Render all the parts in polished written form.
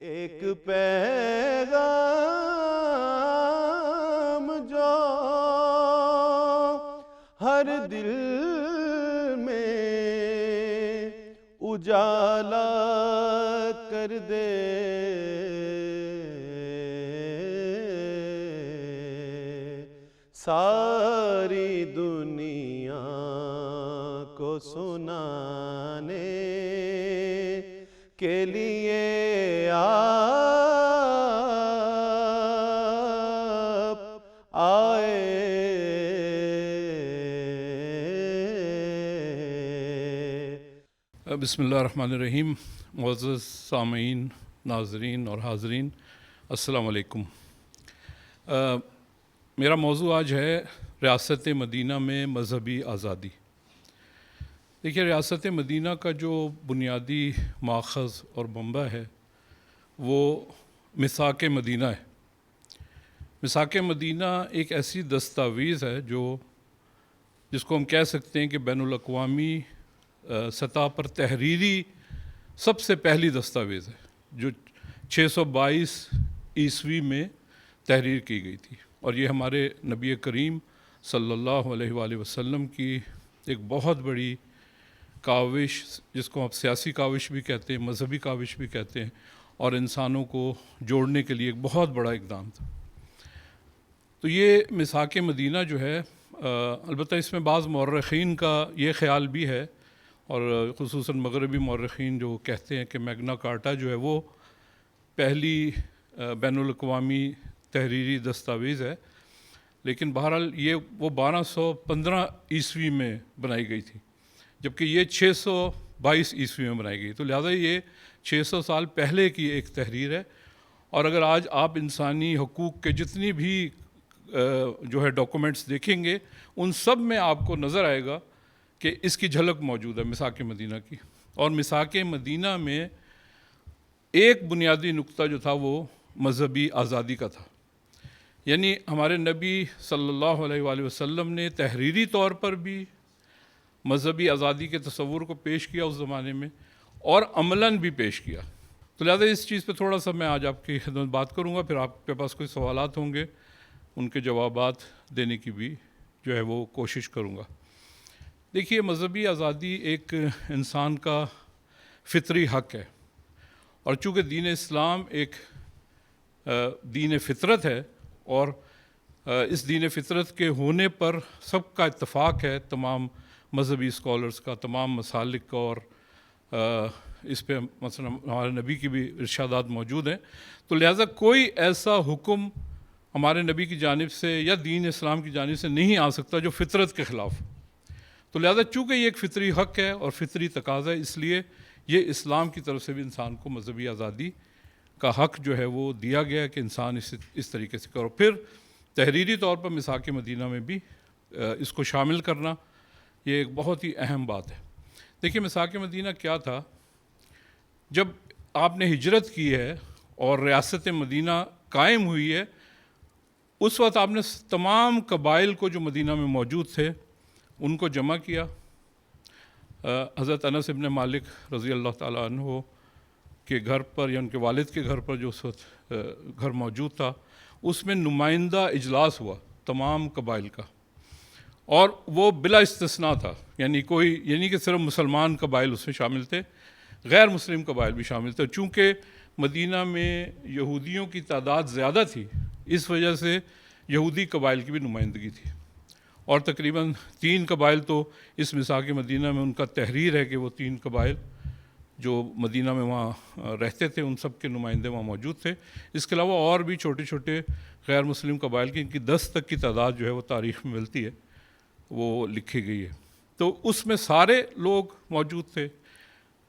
ایک پیغام جو ہر دل میں اجالا کر دے، ساری دنیا کو سنانے کے لیے آپ آئے۔ بسم اللہ الرحمن الرحیم۔ معزز سامعین، ناظرین اور حاضرین، السلام علیکم۔ میرا موضوع آج ہے ریاست مدینہ میں مذہبی آزادی۔ دیکھیے، ریاست مدینہ کا جو بنیادی ماخذ اور منبع ہے وہ میثاق مدینہ ہے۔ میثاق مدینہ ایک ایسی دستاویز ہے جس کو ہم کہہ سکتے ہیں کہ بین الاقوامی سطح پر تحریری سب سے پہلی دستاویز ہے، جو 622 عیسوی میں تحریر کی گئی تھی، اور یہ ہمارے نبی کریم صلی اللہ علیہ وآلہ وسلم کی ایک بہت بڑی کاوش، جس کو آپ سیاسی کاوش بھی کہتے ہیں، مذہبی کاوش بھی کہتے ہیں، اور انسانوں کو جوڑنے کے لیے ایک بہت بڑا اقدام تھا۔ تو یہ میثاق مدینہ جو ہے، البتہ اس میں بعض مورخین کا یہ خیال بھی ہے، اور خصوصاً مغربی مورخین جو کہتے ہیں کہ میگنا کارٹا جو ہے وہ پہلی بین الاقوامی تحریری دستاویز ہے، لیکن بہرحال یہ وہ 1215 عیسوی میں بنائی گئی تھی، جبکہ یہ 622 عیسوی میں بنائی گئی، تو لہٰذا یہ 600 سال پہلے کی ایک تحریر ہے۔ اور اگر آج آپ انسانی حقوق کے جتنی بھی جو ہے ڈاکومنٹس دیکھیں گے، ان سب میں آپ کو نظر آئے گا کہ اس کی جھلک موجود ہے میثاق مدینہ کی۔ اور میثاق مدینہ میں ایک بنیادی نقطہ جو تھا وہ مذہبی آزادی کا تھا، یعنی ہمارے نبی صلی اللہ علیہ وآلہ وسلم نے تحریری طور پر بھی مذہبی آزادی کے تصور کو پیش کیا اس زمانے میں، اور عملاً بھی پیش کیا۔ تو لہٰذا اس چیز پہ تھوڑا سا میں آج آپ کی خدمت بات کروں گا، پھر آپ کے پاس کوئی سوالات ہوں گے، ان کے جوابات دینے کی بھی جو ہے وہ کوشش کروں گا۔ دیکھیے، مذہبی آزادی ایک انسان کا فطری حق ہے، اور چونکہ دین اسلام ایک دین فطرت ہے، اور اس دین فطرت کے ہونے پر سب کا اتفاق ہے، تمام مذہبی اسکالرس کا، تمام مسالک کا، اور اس پہ مثلا ہمارے نبی کی بھی ارشادات موجود ہیں، تو لہٰذا کوئی ایسا حکم ہمارے نبی کی جانب سے یا دین اسلام کی جانب سے نہیں آ سکتا جو فطرت کے خلاف۔ تو لہٰذا چونکہ یہ ایک فطری حق ہے اور فطری تقاضا ہے، اس لیے یہ اسلام کی طرف سے بھی انسان کو مذہبی آزادی کا حق جو ہے وہ دیا گیا ہے کہ انسان اس طریقے سے کرو۔ پھر تحریری طور پر میثاق مدینہ میں بھی اس کو شامل کرنا یہ ایک بہت ہی اہم بات ہے۔ دیکھیے، میثاق مدینہ کیا تھا؟ جب آپ نے ہجرت کی ہے اور ریاست مدینہ قائم ہوئی ہے، اس وقت آپ نے تمام قبائل کو جو مدینہ میں موجود تھے ان کو جمع کیا۔ حضرت انس ابن مالک رضی اللہ تعالیٰ عنہ کے گھر پر، یا ان کے والد کے گھر پر جو اس وقت گھر موجود تھا، اس میں نمائندہ اجلاس ہوا تمام قبائل کا، اور وہ بلا استثناء تھا، یعنی کہ صرف مسلمان قبائل اس میں شامل تھے، غیر مسلم قبائل بھی شامل تھے۔ چونکہ مدینہ میں یہودیوں کی تعداد زیادہ تھی، اس وجہ سے یہودی قبائل کی بھی نمائندگی تھی، اور تقریباً 3 قبائل تو اس میثاق مدینہ میں ان کا تحریر ہے کہ وہ 3 قبائل جو مدینہ میں وہاں رہتے تھے ان سب کے نمائندے وہاں موجود تھے۔ اس کے علاوہ اور بھی چھوٹے چھوٹے غیر مسلم قبائل کی، ان کی 10 تک کی تعداد جو ہے وہ تاریخ میں ملتی ہے، وہ لکھی گئی ہے۔ تو اس میں سارے لوگ موجود تھے۔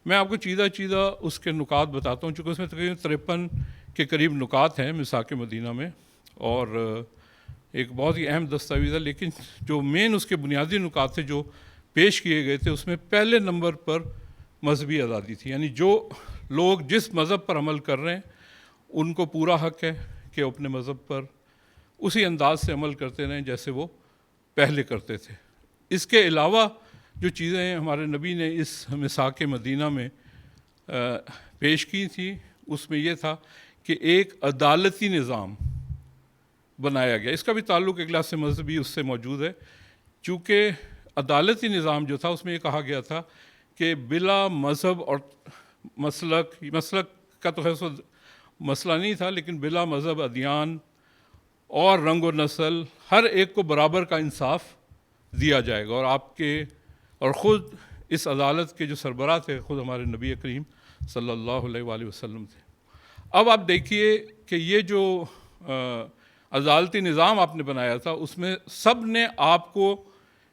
میں آپ کو چیزہ اس کے نکات بتاتا ہوں، چونکہ اس میں تقریباً 53 کے قریب نکات ہیں میثاق مدینہ میں، اور ایک بہت ہی اہم دستاویز ہے، لیکن جو مین اس کے بنیادی نکات تھے جو پیش کیے گئے تھے، اس میں پہلے نمبر پر مذہبی آزادی تھی، یعنی جو لوگ جس مذہب پر عمل کر رہے ہیں ان کو پورا حق ہے کہ اپنے مذہب پر اسی انداز سے عمل کرتے رہیں جیسے وہ پہلے کرتے تھے۔ اس کے علاوہ جو چیزیں ہمارے نبی نے اس میثاق مدینہ میں پیش کی تھیں، اس میں یہ تھا کہ ایک عدالتی نظام بنایا گیا. اس کا بھی تعلق ایک لحاظ سے مذہبی اس سے موجود ہے، چونکہ عدالتی نظام جو تھا اس میں یہ کہا گیا تھا کہ بلا مذہب اور مسلک کا تو خیر مسئلہ نہیں تھا، لیکن بلا مذہب، ادیان اور رنگ و نسل ہر ایک کو برابر کا انصاف دیا جائے گا. اور آپ کے اور خود اس عدالت کے جو سربراہ تھے خود ہمارے نبی کریم صلی اللہ علیہ وآلہ وسلم تھے. اب آپ دیکھیے کہ یہ جو عدالتی نظام آپ نے بنایا تھا اس میں سب نے آپ کو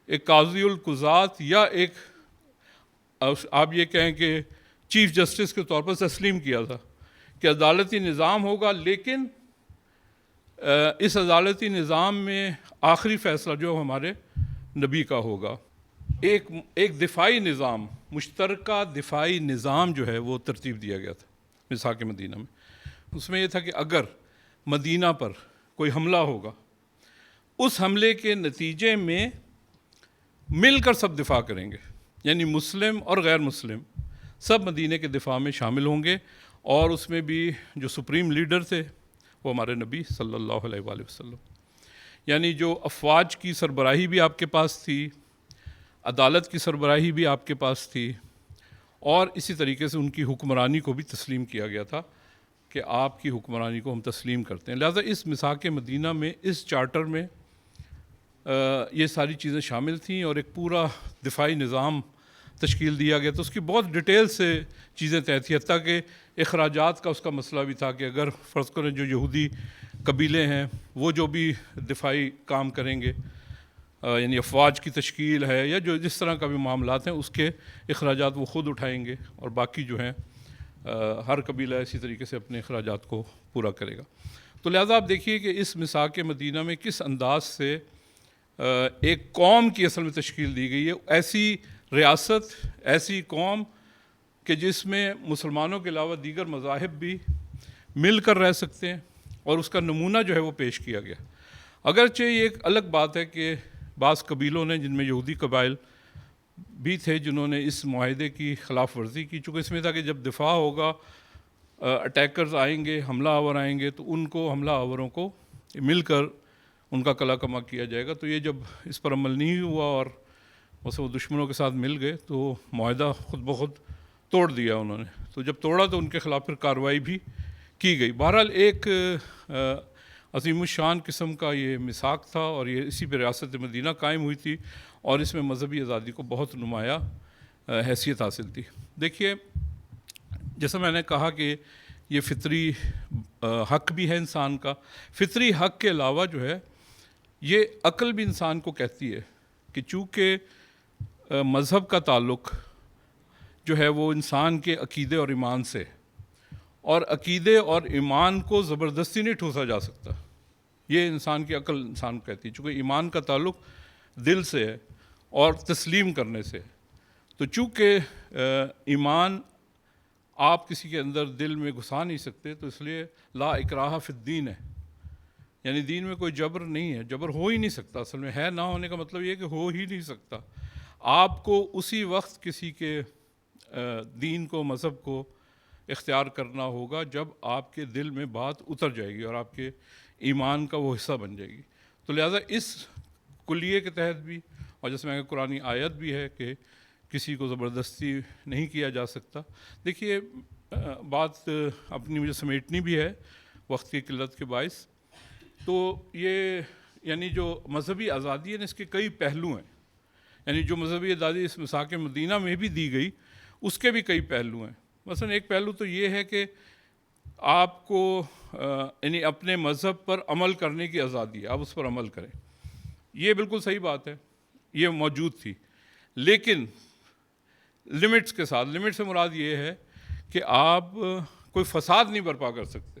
ایک قاضی القضات یا ایک آپ یہ کہیں کہ چیف جسٹس کے طور پر تسلیم کیا تھا کہ عدالتی نظام ہوگا، لیکن اس عدالتی نظام میں آخری فیصلہ جو ہمارے نبی کا ہوگا. ایک دفاعی نظام، مشترکہ دفاعی نظام جو ہے وہ ترتیب دیا گیا تھا میثاق مدینہ میں. اس میں یہ تھا کہ اگر مدینہ پر کوئی حملہ ہوگا، اس حملے کے نتیجے میں مل کر سب دفاع کریں گے، یعنی مسلم اور غیر مسلم سب مدینہ کے دفاع میں شامل ہوں گے. اور اس میں بھی جو سپریم لیڈر تھے وہ ہمارے نبی صلی اللہ علیہ وآلہ وسلم، یعنی جو افواج کی سربراہی بھی آپ کے پاس تھی، عدالت کی سربراہی بھی آپ کے پاس تھی، اور اسی طریقے سے ان کی حکمرانی کو بھی تسلیم کیا گیا تھا کہ آپ کی حکمرانی کو ہم تسلیم کرتے ہیں. لہذا اس میثاق مدینہ میں، اس چارٹر میں یہ ساری چیزیں شامل تھیں اور ایک پورا دفاعی نظام تشکیل دیا گیا. تو اس کی بہت ڈیٹیل سے چیزیں طے تھیں، حتیٰ کہ اخراجات کا اس کا مسئلہ بھی تھا کہ اگر فرض کریں جو یہودی قبیلے ہیں وہ جو بھی دفاعی کام کریں گے، یعنی افواج کی تشکیل ہے یا جو جس طرح کا بھی معاملات ہیں، اس کے اخراجات وہ خود اٹھائیں گے، اور باقی جو ہیں ہر قبیلہ اسی طریقے سے اپنے اخراجات کو پورا کرے گا. تو لہذا آپ دیکھیے کہ اس میثاق مدینہ میں کس انداز سے ایک قوم کی اصل میں تشکیل دی گئی ہے، ایسی ریاست، ایسی قوم کہ جس میں مسلمانوں کے علاوہ دیگر مذاہب بھی مل کر رہ سکتے ہیں، اور اس کا نمونہ جو ہے وہ پیش کیا گیا. اگرچہ یہ ایک الگ بات ہے کہ بعض قبیلوں نے، جن میں یہودی قبائل بھی تھے، جنہوں نے اس معاہدے کی خلاف ورزی کی، چونکہ اس میں تھا کہ جب دفاع ہوگا، اٹیکرز آئیں گے، حملہ آور آئیں گے، تو ان کو، حملہ آوروں کو مل کر ان کا کلا کما کیا جائے گا. تو یہ جب اس پر عمل نہیں ہوا اور وہ دشمنوں کے ساتھ مل گئے تو معاہدہ خود بخود توڑ دیا انہوں نے. تو جب توڑا تو ان کے خلاف پھر کارروائی بھی کی گئی. بہرحال ایک عظیم الشان قسم کا یہ میثاق تھا، اور یہ اسی پہ ریاست مدینہ قائم ہوئی تھی، اور اس میں مذہبی آزادی کو بہت نمایاں حیثیت حاصل تھی. دیکھیے، جیسا میں نے کہا کہ یہ فطری حق بھی ہے انسان کا. فطری حق کے علاوہ جو ہے یہ عقل بھی انسان کو کہتی ہے کہ چونکہ مذہب کا تعلق جو ہے وہ انسان کے عقیدے اور ایمان سے، اور عقیدے اور ایمان کو زبردستی نہیں ٹھوسا جا سکتا، یہ انسان کی عقل انسان کو کہتی ہے. چونکہ ایمان کا تعلق دل سے ہے اور تسلیم کرنے سے، تو چونکہ ایمان آپ کسی کے اندر دل میں گھسا نہیں سکتے، تو اس لیے لا اکراہ فی الدین ہے، یعنی دین میں کوئی جبر نہیں ہے، جبر ہو ہی نہیں سکتا. اصل میں ہے نہ ہونے کا مطلب یہ کہ ہو ہی نہیں سکتا. آپ کو اسی وقت کسی کے دین کو، مذہب کو اختیار کرنا ہوگا جب آپ کے دل میں بات اتر جائے گی اور آپ کے ایمان کا وہ حصہ بن جائے گی. تو لہٰذا اس کلیے کے تحت بھی، اور جیسے میں قرآنی آیت بھی ہے کہ کسی کو زبردستی نہیں کیا جا سکتا. دیکھیے، بات اپنی مجھے سمیٹنی بھی ہے وقت کی قلت کے باعث. تو یہ یعنی جو مذہبی آزادی ہے اس کے کئی پہلو ہیں، یعنی جو مذہبی آزادی اس میثاق مدینہ میں بھی دی گئی اس کے بھی کئی پہلو ہیں. مثلا ایک پہلو تو یہ ہے کہ آپ کو یعنی اپنے مذہب پر عمل کرنے کی آزادی ہے، آپ اس پر عمل کریں. یہ بالکل صحیح بات ہے، یہ موجود تھی، لیکن لمٹس کے ساتھ. لمٹ سے مراد یہ ہے کہ آپ کوئی فساد نہیں برپا کر سکتے،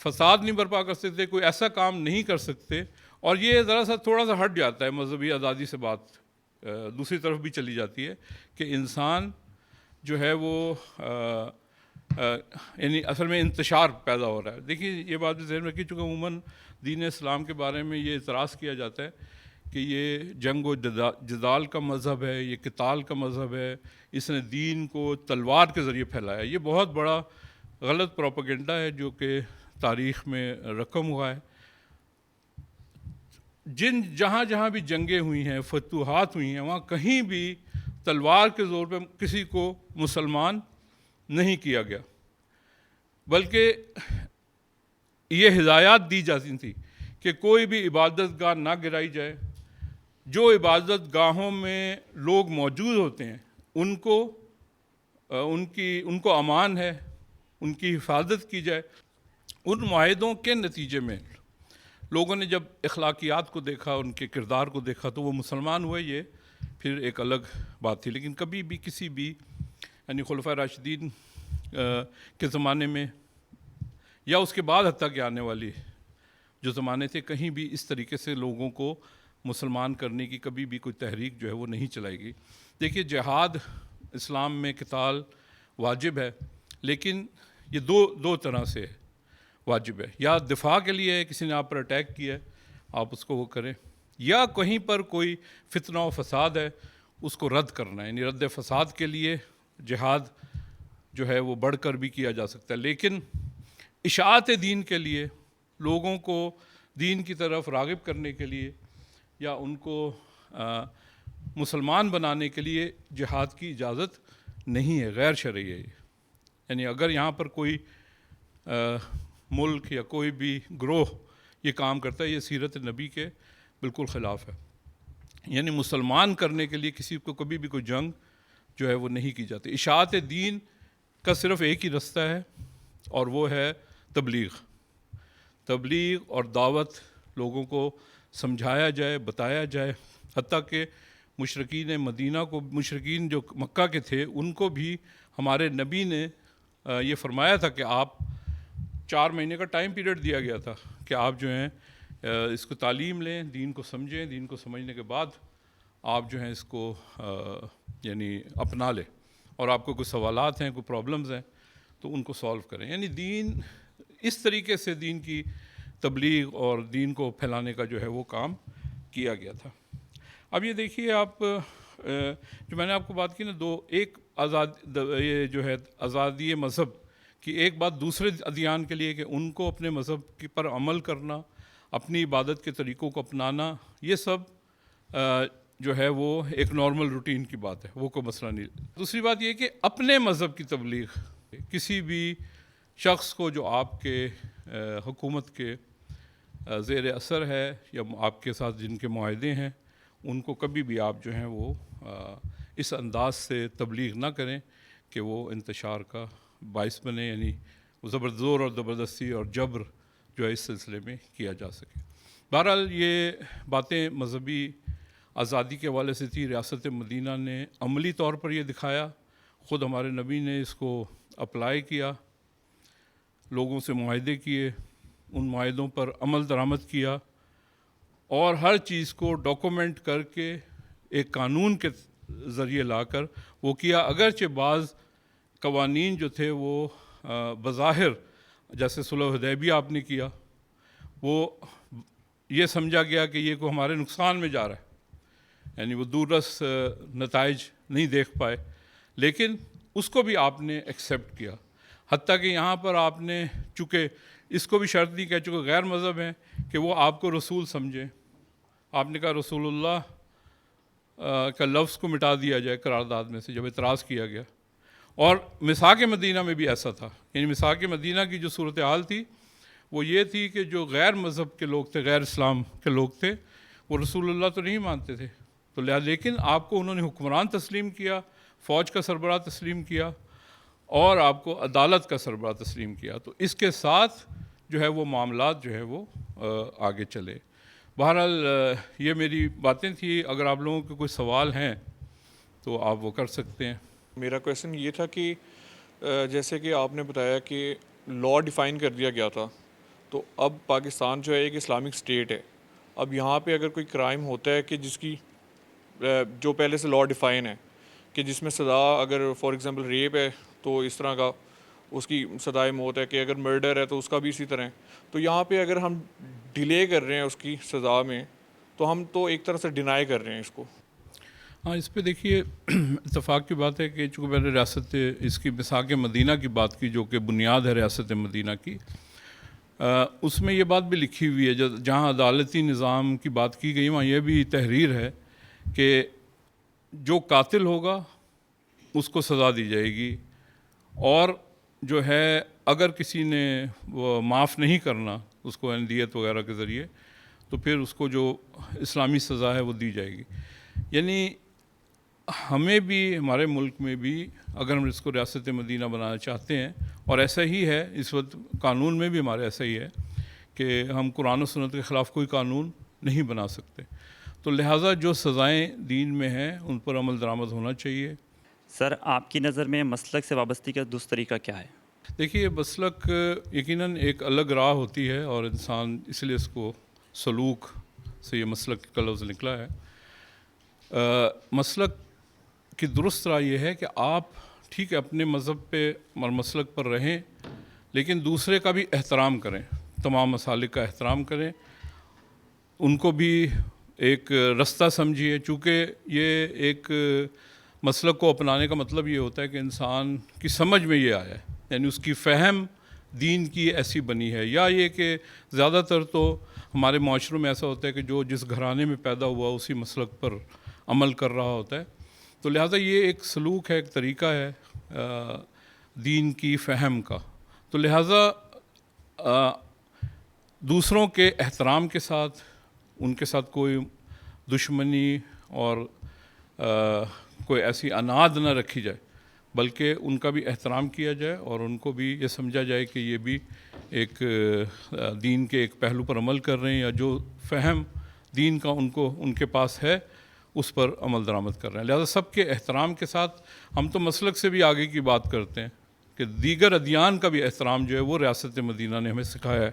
فساد نہیں برپا کر سکتے، کوئی ایسا کام نہیں کر سکتے. اور یہ ذرا سا تھوڑا سا ہٹ جاتا ہے مذہبی آزادی سے، بات دوسری طرف بھی چلی جاتی ہے کہ انسان جو ہے وہ یعنی اصل میں انتشار پیدا ہو رہا ہے. دیکھیے، یہ بات بھی ذہن میں رکھیے، چونکہ عموماً دین اسلام کے بارے میں یہ اعتراض کیا جاتا ہے کہ یہ جنگ و جدال کا مذہب ہے، یہ قتال کا مذہب ہے، اس نے دین کو تلوار کے ذریعے پھیلایا. یہ بہت بڑا غلط پروپیگنڈا ہے جو کہ تاریخ میں رقم ہوا ہے. جہاں جہاں بھی جنگیں ہوئی ہیں، فتوحات ہوئی ہیں، وہاں کہیں بھی تلوار کے زور پہ کسی کو مسلمان نہیں کیا گیا، بلکہ یہ ہدایات دی جاتی تھی کہ کوئی بھی عبادت گاہ نہ گرائی جائے. جو عبادت گاہوں میں لوگ موجود ہوتے ہیں ان کو امان ہے، ان کی حفاظت کی جائے. ان معاہدوں کے نتیجے میں لوگوں نے جب اخلاقیات کو دیکھا، ان کے کردار کو دیکھا، تو وہ مسلمان ہوئے. یہ پھر ایک الگ بات تھی. لیکن کبھی بھی کسی بھی یعنی خلفائے راشدین کے زمانے میں یا اس کے بعد حتیٰ کہ آنے والی جو زمانے تھے، کہیں بھی اس طریقے سے لوگوں کو مسلمان کرنے کی کبھی بھی کوئی تحریک جو ہے وہ نہیں چلائی گئی. دیکھیے، جہاد اسلام میں قتال واجب ہے، لیکن یہ دو طرح سے واجب ہے. یا دفاع کے لیے کسی نے آپ پر اٹیک کیا ہے، آپ اس کو وہ کریں، یا کہیں پر کوئی فتنہ و فساد ہے، اس کو رد کرنا ہے. یعنی رد فساد کے لیے جہاد جو ہے وہ بڑھ کر بھی کیا جا سکتا ہے. لیکن اشاعت دین کے لیے، لوگوں کو دین کی طرف راغب کرنے کے لیے یا ان کو مسلمان بنانے کے لیے جہاد کی اجازت نہیں ہے، غیر شرعی ہے. یعنی اگر یہاں پر کوئی ملک یا کوئی بھی گروہ یہ کام کرتا ہے، یہ سیرت نبی کے بالکل خلاف ہے. یعنی مسلمان کرنے کے لیے کسی کو کبھی بھی کوئی جنگ جو ہے وہ نہیں کی جاتی. اشاعت دین کا صرف ایک ہی رستہ ہے، اور وہ ہے تبلیغ اور دعوت. لوگوں کو سمجھایا جائے، بتایا جائے. حتیٰ کہ مشرکین مدینہ کو، مشرکین جو مکہ کے تھے، ان کو بھی ہمارے نبی نے یہ فرمایا تھا کہ آپ 4 مہینے کا ٹائم پیریڈ دیا گیا تھا کہ آپ جو ہیں اس کو تعلیم لیں، دین کو سمجھیں. دین کو سمجھنے کے بعد آپ جو ہیں اس کو یعنی اپنا لیں، اور آپ کو کوئی سوالات ہیں، کوئی پرابلمز ہیں تو ان کو سالو کریں. یعنی دین اس طریقے سے دین کی تبلیغ اور دین کو پھیلانے کا جو ہے وہ کام کیا گیا تھا. اب یہ دیکھیے آپ، جو میں نے آپ کو بات کی نا، ایک یہ جو ہے آزادی مذہب کی ایک بات دوسرے ادیان کے لیے کہ ان کو اپنے مذہب پر عمل کرنا، اپنی عبادت کے طریقوں کو اپنانا، یہ سب جو ہے وہ ایک نارمل روٹین کی بات ہے، وہ کوئی مسئلہ نہیں. دوسری بات یہ کہ اپنے مذہب کی تبلیغ کسی بھی شخص کو جو آپ کے حکومت کے زیر اثر ہے یا آپ کے ساتھ جن کے معاہدے ہیں، ان کو کبھی بھی آپ جو ہیں وہ اس انداز سے تبلیغ نہ کریں کہ وہ انتشار کا باعث بنے. یعنی زور اور زبردستی اور جبر جو ہے اس سلسلے میں کیا جا سکے. بہرحال یہ باتیں مذہبی آزادی کے حوالے سے تھی. ریاست مدینہ نے عملی طور پر یہ دکھایا، خود ہمارے نبی نے اس کو اپلائی کیا، لوگوں سے معاہدے کیے، ان معاہدوں پر عمل درآمد کیا، اور ہر چیز کو ڈاکومنٹ کر کے ایک قانون کے ذریعے لا کر وہ کیا. اگرچہ بعض قوانین جو تھے وہ بظاہر، جیسے صلح حدیبیہ آپ نے کیا، وہ یہ سمجھا گیا کہ یہ کو ہمارے نقصان میں جا رہا ہے، یعنی وہ دوررس نتائج نہیں دیکھ پائے، لیکن اس کو بھی آپ نے ایکسیپٹ کیا. حتیٰ کہ یہاں پر آپ نے چونکہ اس کو بھی شرط نہیں کہہ چکے غیر مذہب ہیں کہ وہ آپ کو رسول سمجھیں. آپ نے کہا رسول اللہ کا لفظ کو مٹا دیا جائے قرارداد میں سے، جب اعتراض کیا گیا. اور میثاق مدینہ میں بھی ایسا تھا. یعنی میثاق مدینہ کی جو صورتحال تھی وہ یہ تھی کہ جو غیر مذہب کے لوگ تھے، غیر اسلام کے لوگ تھے، وہ رسول اللہ تو نہیں مانتے تھے، تو لیکن آپ کو انہوں نے حکمران تسلیم کیا، فوج کا سربراہ تسلیم کیا، اور آپ کو عدالت کا سربراہ تسلیم کیا. تو اس کے ساتھ جو ہے وہ معاملات جو ہے وہ آگے چلے. بہرحال یہ میری باتیں تھیں. اگر آپ لوگوں کے کوئی سوال ہیں تو آپ وہ کر سکتے ہیں. میرا کویشچن یہ تھا کہ جیسے کہ آپ نے بتایا کہ لا ڈیفائن کر دیا گیا تھا، تو اب پاکستان جو ہے ایک اسلامک اسٹیٹ ہے. اب یہاں پہ اگر کوئی کرائم ہوتا ہے کہ جس کی جو پہلے سے لا ڈیفائن ہے کہ جس میں سزا، اگر فار ایگزامپل ریپ ہے تو اس طرح کا اس کی سزائے موت ہے، کہ اگر مرڈر ہے تو اس کا بھی اسی طرح ہے. تو یہاں پہ اگر ہم ڈیلے کر رہے ہیں اس کی سزا میں، تو ہم تو ایک طرح سے ڈینائی کر رہے ہیں اس کو. ہاں، اس پہ دیکھیے اتفاق کی بات ہے کہ چونکہ میں نے ریاست اس کی مساق مدینہ کی بات کی جو کہ بنیاد ہے ریاست مدینہ کی، اس میں یہ بات بھی لکھی ہوئی ہے جہاں عدالتی نظام کی بات کی گئی وہاں یہ بھی تحریر ہے کہ جو قاتل ہوگا اس کو سزا دی جائے گی، اور جو ہے اگر کسی نے وہ معاف نہیں کرنا اس کو دیت وغیرہ کے ذریعے تو پھر اس کو جو اسلامی سزا ہے وہ دی جائے گی۔ یعنی ہمیں بھی ہمارے ملک میں بھی اگر ہم اس کو ریاست مدینہ بنانا چاہتے ہیں، اور ایسا ہی ہے اس وقت قانون میں بھی ہمارے ایسا ہی ہے کہ ہم قرآن و سنت کے خلاف کوئی قانون نہیں بنا سکتے، تو لہٰذا جو سزائیں دین میں ہیں ان پر عمل درآمد ہونا چاہیے۔ سر، آپ کی نظر میں مسلک سے وابستگی کا درست طریقہ کیا ہے؟ دیکھیے، مسلک یقیناً ایک الگ راہ ہوتی ہے، اور انسان اس لیے اس کو سلوک سے یہ مسلک کا لفظ نکلا ہے۔ مسلک کی درست راہ یہ ہے کہ آپ ٹھیک ہے اپنے مذہب پہ اور مسلک پر رہیں، لیکن دوسرے کا بھی احترام کریں، تمام مسالک کا احترام کریں، ان کو بھی ایک رستہ سمجھیے، چونکہ یہ ایک مسلک کو اپنانے کا مطلب یہ ہوتا ہے کہ انسان کی سمجھ میں یہ آیا ہے، یعنی اس کی فہم دین کی ایسی بنی ہے، یا یہ کہ زیادہ تر تو ہمارے معاشروں میں ایسا ہوتا ہے کہ جو جس گھرانے میں پیدا ہوا اسی مسلک پر عمل کر رہا ہوتا ہے، تو لہٰذا یہ ایک سلوک ہے، ایک طریقہ ہے دین کی فہم کا، تو لہٰذا دوسروں کے احترام کے ساتھ ان کے ساتھ کوئی دشمنی اور کوئی ایسی عناد نہ رکھی جائے، بلکہ ان کا بھی احترام کیا جائے اور ان کو بھی یہ سمجھا جائے کہ یہ بھی ایک دین کے ایک پہلو پر عمل کر رہے ہیں، یا جو فہم دین کا ان کے پاس ہے اس پر عمل درآمد کر رہے ہیں۔ لہذا سب کے احترام کے ساتھ ہم تو مسلک سے بھی آگے کی بات کرتے ہیں کہ دیگر ادیان کا بھی احترام جو ہے وہ ریاست مدینہ نے ہمیں سکھایا ہے۔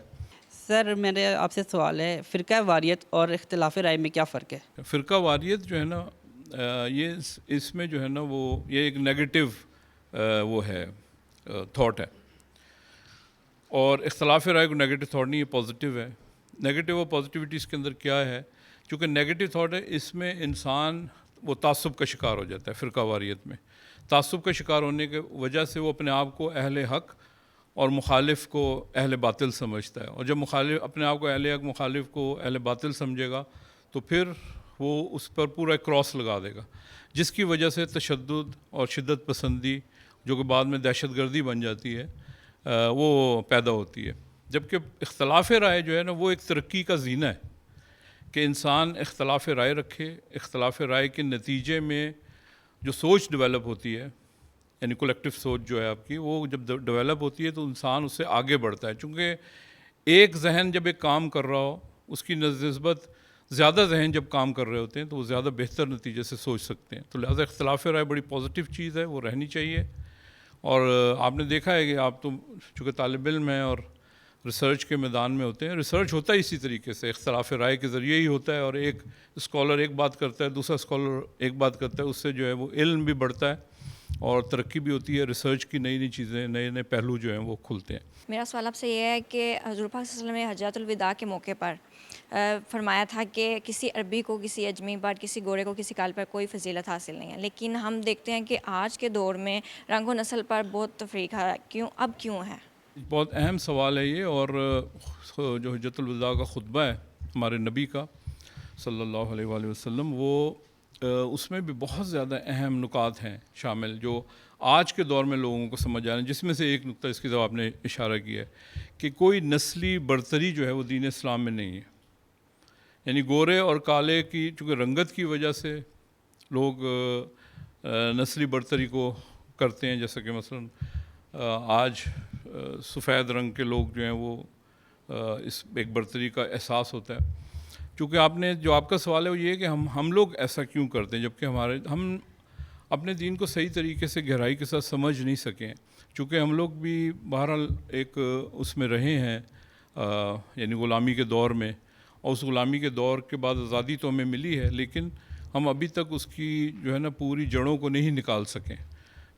سر، میرے آپ سے سوال ہے، فرقہ واریت اور اختلاف رائے میں کیا فرق ہے؟ فرقہ واریت جو ہے نا، یہ اس میں جو ہے نا وہ یہ ایک نیگیٹو وہ ہے تھاٹ ہے، اور اختلاف رائے کو نیگیٹو تھاٹ نہیں، یہ پازیٹیو ہے۔ نیگیٹو اور پازیٹیوٹی اس کے اندر کیا ہے؟ چونکہ نیگیٹو تھاٹ ہے، اس میں انسان وہ تعصب کا شکار ہو جاتا ہے۔ فرقہ واریت میں تعصب کا شکار ہونے کی وجہ سے وہ اپنے آپ کو اہل حق اور مخالف کو اہل باطل سمجھتا ہے، اور جب مخالف اپنے آپ کو اہل حق مخالف کو اہل باطل سمجھے گا تو پھر وہ اس پر پورا کراس لگا دے گا، جس کی وجہ سے تشدد اور شدت پسندی جو کہ بعد میں دہشت گردی بن جاتی ہے وہ پیدا ہوتی ہے۔ جبکہ اختلاف رائے جو ہے نا وہ ایک ترقی کا زینہ ہے کہ انسان اختلاف رائے رکھے، اختلاف رائے کے نتیجے میں جو سوچ ڈیولپ ہوتی ہے، یعنی کولیکٹیو سوچ جو ہے آپ کی، وہ جب ڈیولپ ہوتی ہے تو انسان اس سے آگے بڑھتا ہے، چونکہ ایک ذہن جب ایک کام کر رہا ہو اس کی نسبت زیادہ ذہن جب کام کر رہے ہوتے ہیں تو وہ زیادہ بہتر نتیجے سے سوچ سکتے ہیں، تو لہٰذا اختلاف رائے بڑی پازیٹیو چیز ہے، وہ رہنی چاہیے۔ اور آپ نے دیکھا ہے کہ آپ تو چونکہ طالب علم ہیں اور ریسرچ کے میدان میں ہوتے ہیں، ریسرچ ہوتا ہے اسی طریقے سے اختلاف رائے کے ذریعے ہی ہوتا ہے، اور ایک اسکالر ایک بات کرتا ہے، دوسرا اسکالر ایک بات کرتا ہے، اس سے جو ہے وہ علم بھی بڑھتا ہے اور ترقی بھی ہوتی ہے، ریسرچ کی نئی نئی چیزیں، نئے نئے پہلو جو ہیں وہ کھلتے ہیں۔ میرا سوال آپ سے یہ ہے کہ حضور پاک صلی اللہ علیہ وسلم نے حجۃ الوداع کے موقع پر فرمایا تھا کہ کسی عربی کو کسی اجمی پر، کسی گورے کو کسی کال پر کوئی فضیلت حاصل نہیں ہے، لیکن ہم دیکھتے ہیں کہ آج کے دور میں رنگ و نسل پر بہت تفریق ہے، کیوں ہے؟ بہت اہم سوال ہے یہ، اور جو حجۃ الوداع کا خطبہ ہے ہمارے نبی کا صلی اللہ علیہ وآلہ وسلم، وہ اس میں بھی بہت زیادہ اہم نکات ہیں شامل جو آج کے دور میں لوگوں کو سمجھ آ رہے ہیں، جس میں سے ایک نقطہ اس کی طرف آپ نے اشارہ کیا ہے کہ کوئی نسلی برتری جو ہے وہ دین اسلام میں نہیں ہے، یعنی گورے اور کالے کی چونکہ رنگت کی وجہ سے لوگ نسلی برتری کو کرتے ہیں، جیسا کہ مثلا آج سفید رنگ کے لوگ جو ہیں وہ اس ایک برتری کا احساس ہوتا ہے۔ چونکہ آپ کا سوال ہے وہ یہ ہے کہ ہم لوگ ایسا کیوں کرتے ہیں جبکہ ہم اپنے دین کو صحیح طریقے سے گہرائی کے ساتھ سمجھ نہیں سکیں، چونکہ ہم لوگ بھی بہرحال ایک اس میں رہے ہیں یعنی غلامی کے دور میں، اور اس غلامی کے دور کے بعد آزادی تو ہمیں ملی ہے، لیکن ہم ابھی تک اس کی جو ہے نا پوری جڑوں کو نہیں نکال سکیں،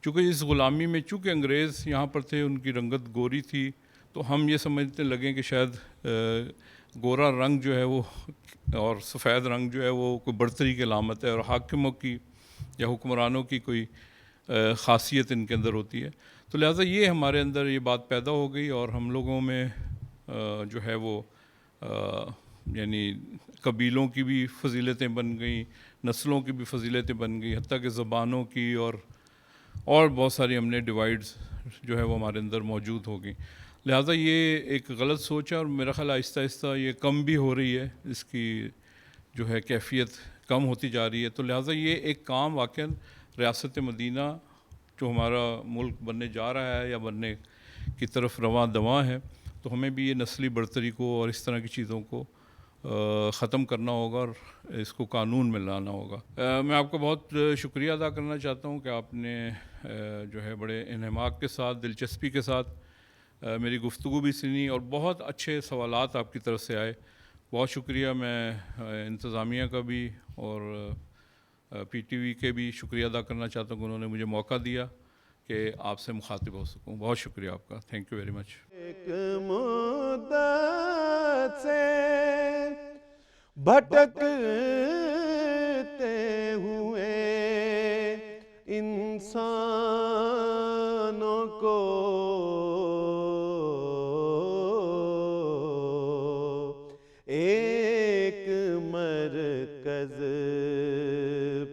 چونکہ اس غلامی میں چونکہ انگریز یہاں پر تھے، ان کی رنگت گوری تھی، تو ہم یہ سمجھتے لگیں کہ شاید گورا رنگ جو ہے وہ اور سفید رنگ جو ہے وہ کوئی برتری کی علامت ہے، اور حاکموں کی یا حکمرانوں کی کوئی خاصیت ان کے اندر ہوتی ہے. تو لہٰذا یہ ہمارے اندر یہ بات پیدا ہو گئی اور ہم لوگوں میں جو ہے وہ یعنی قبیلوں کی بھی فضیلتیں بن گئیں, نسلوں کی بھی فضیلتیں بن گئیں, حتیٰ کہ زبانوں کی اور بہت ساری ہم نے ڈیوائڈز جو ہے وہ ہمارے اندر موجود ہو گئیں. لہٰذا یہ ایک غلط سوچ ہے اور میرا خیال آہستہ آہستہ یہ کم بھی ہو رہی ہے, اس کی جو ہے کیفیت کم ہوتی جا رہی ہے. تو لہٰذا یہ ایک کام واقعاً ریاست مدینہ جو ہمارا ملک بننے جا رہا ہے یا بننے کی طرف رواں دواں ہے, تو ہمیں بھی یہ نسلی برتری کو اور اس طرح کی چیزوں کو ختم کرنا ہوگا اور اس کو قانون میں لانا ہوگا. میں آپ کا بہت شکریہ ادا کرنا چاہتا ہوں کہ آپ نے جو ہے بڑے انہماک کے ساتھ, دلچسپی کے ساتھ میری گفتگو بھی سنی اور بہت اچھے سوالات آپ کی طرف سے آئے. بہت شکریہ. میں انتظامیہ کا بھی اور پی ٹی وی کے بھی شکریہ ادا کرنا چاہتا ہوں کہ انہوں نے مجھے موقع دیا کہ آپ سے مخاطب ہو سکوں. بہت شکریہ آپ کا. Thank you very much. ایک مدت سے بھٹکتے ہوئے انسانوں کو ایک مرکز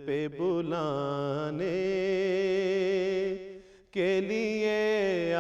پہ بلانے کے لیے